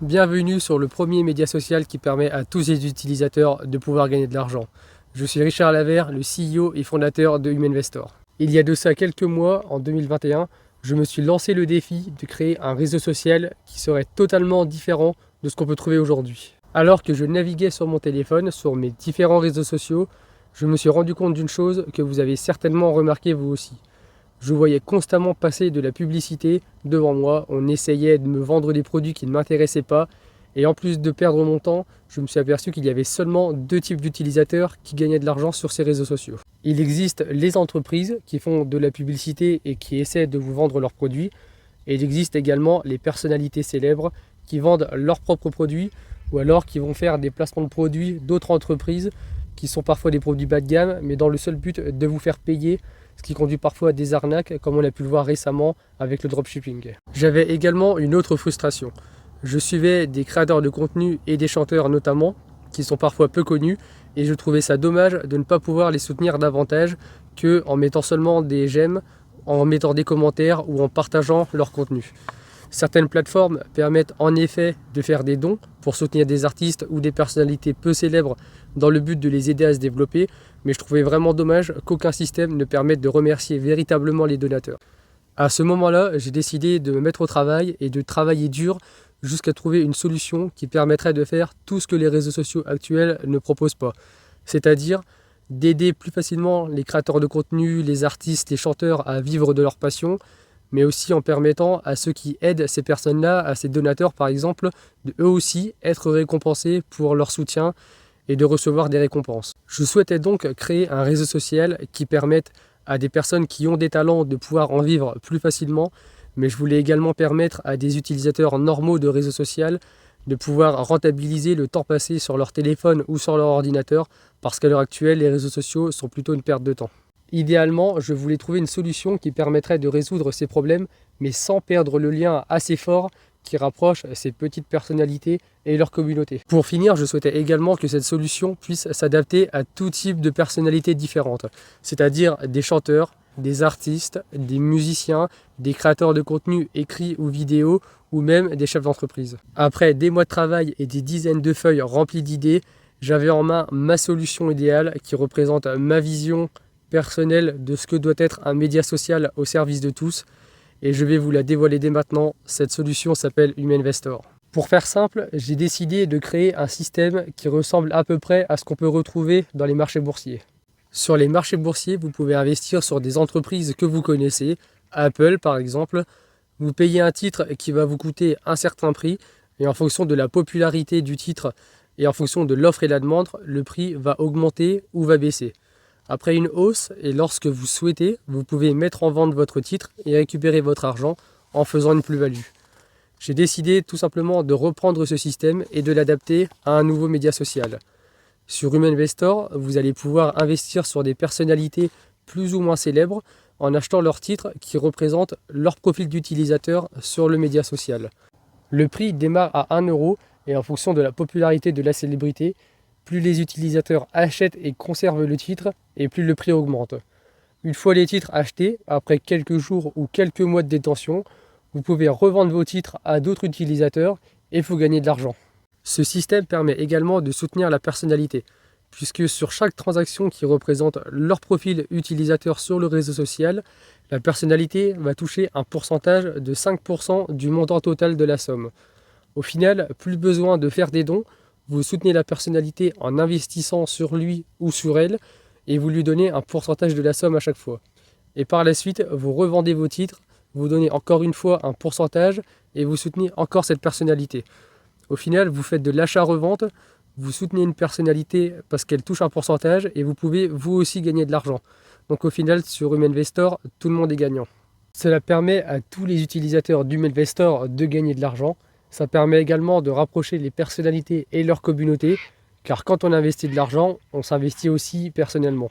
Bienvenue sur le premier média social qui permet à tous les utilisateurs de pouvoir gagner de l'argent. Je suis Richard Lavert, le CEO et fondateur de Humanvestor. Il y a de ça quelques mois, en 2021, je me suis lancé le défi de créer un réseau social qui serait totalement différent de ce qu'on peut trouver aujourd'hui. Alors que je naviguais sur mon téléphone, sur mes différents réseaux sociaux, je me suis rendu compte d'une chose que vous avez certainement remarqué vous aussi. Je voyais constamment passer de la publicité devant moi, on essayait de me vendre des produits qui ne m'intéressaient pas, et en plus de perdre mon temps, je me suis aperçu qu'il y avait seulement deux types d'utilisateurs qui gagnaient de l'argent sur ces réseaux sociaux. Il existe les entreprises qui font de la publicité et qui essaient de vous vendre leurs produits, et il existe également les personnalités célèbres qui vendent leurs propres produits, ou alors qui vont faire des placements de produits d'autres entreprises qui sont parfois des produits bas de gamme, mais dans le seul but de vous faire payer, ce qui conduit parfois à des arnaques, comme on a pu le voir récemment avec le dropshipping. J'avais également une autre frustration. Je suivais des créateurs de contenu et des chanteurs notamment, qui sont parfois peu connus, et je trouvais ça dommage de ne pas pouvoir les soutenir davantage qu'en mettant seulement des j'aime, en mettant des commentaires ou en partageant leur contenu. Certaines plateformes permettent en effet de faire des dons pour soutenir des artistes ou des personnalités peu célèbres dans le but de les aider à se développer, mais je trouvais vraiment dommage qu'aucun système ne permette de remercier véritablement les donateurs. À ce moment-là, j'ai décidé de me mettre au travail et de travailler dur jusqu'à trouver une solution qui permettrait de faire tout ce que les réseaux sociaux actuels ne proposent pas, c'est-à-dire d'aider plus facilement les créateurs de contenu, les artistes, les chanteurs à vivre de leur passion, mais aussi en permettant à ceux qui aident ces personnes-là, à ces donateurs par exemple, de eux aussi être récompensés pour leur soutien et de recevoir des récompenses. Je souhaitais donc créer un réseau social qui permette à des personnes qui ont des talents de pouvoir en vivre plus facilement, mais je voulais également permettre à des utilisateurs normaux de réseau social de pouvoir rentabiliser le temps passé sur leur téléphone ou sur leur ordinateur, parce qu'à l'heure actuelle, les réseaux sociaux sont plutôt une perte de temps. Idéalement, je voulais trouver une solution qui permettrait de résoudre ces problèmes, mais sans perdre le lien assez fort qui rapproche ces petites personnalités et leur communauté. Pour finir, je souhaitais également que cette solution puisse s'adapter à tout type de personnalités différentes, c'est-à-dire des chanteurs, des artistes, des musiciens, des créateurs de contenu écrits ou vidéo, ou même des chefs d'entreprise. Après des mois de travail et des dizaines de feuilles remplies d'idées, j'avais en main ma solution idéale qui représente ma vision personnelle de ce que doit être un média social au service de tous, et je vais vous la dévoiler dès maintenant. Cette solution s'appelle Humanvestor. Pour faire simple, j'ai décidé de créer un système qui ressemble à peu près à ce qu'on peut retrouver dans les marchés boursiers. Sur les marchés boursiers, vous pouvez investir sur des entreprises que vous connaissez, Apple par exemple. Vous payez un titre qui va vous coûter un certain prix, et en fonction de la popularité du titre et en fonction de l'offre et la demande, le prix va augmenter ou va baisser. Après une hausse, et lorsque vous souhaitez, vous pouvez mettre en vente votre titre et récupérer votre argent en faisant une plus-value. J'ai décidé tout simplement de reprendre ce système et de l'adapter à un nouveau média social. Sur Humanvestor, vous allez pouvoir investir sur des personnalités plus ou moins célèbres en achetant leurs titres qui représentent leur profil d'utilisateur sur le média social. Le prix démarre à 1 € et en fonction de la popularité de la célébrité, plus les utilisateurs achètent et conservent le titre, et plus le prix augmente. Une fois les titres achetés, après quelques jours ou quelques mois de détention, vous pouvez revendre vos titres à d'autres utilisateurs et vous gagnez de l'argent. Ce système permet également de soutenir la personnalité, puisque sur chaque transaction qui représente leur profil utilisateur sur le réseau social, la personnalité va toucher un pourcentage de 5% du montant total de la somme. Au final, plus besoin de faire des dons, vous soutenez la personnalité en investissant sur lui ou sur elle et vous lui donnez un pourcentage de la somme à chaque fois. Et par la suite, vous revendez vos titres, vous donnez encore une fois un pourcentage et vous soutenez encore cette personnalité. Au final, vous faites de l'achat-revente, vous soutenez une personnalité parce qu'elle touche un pourcentage et vous pouvez vous aussi gagner de l'argent. Donc au final, sur Humanvestor, tout le monde est gagnant. Cela permet à tous les utilisateurs d'Humanvestor de gagner de l'argent. Ça permet également de rapprocher les personnalités et leur communauté, car quand on investit de l'argent, on s'investit aussi personnellement.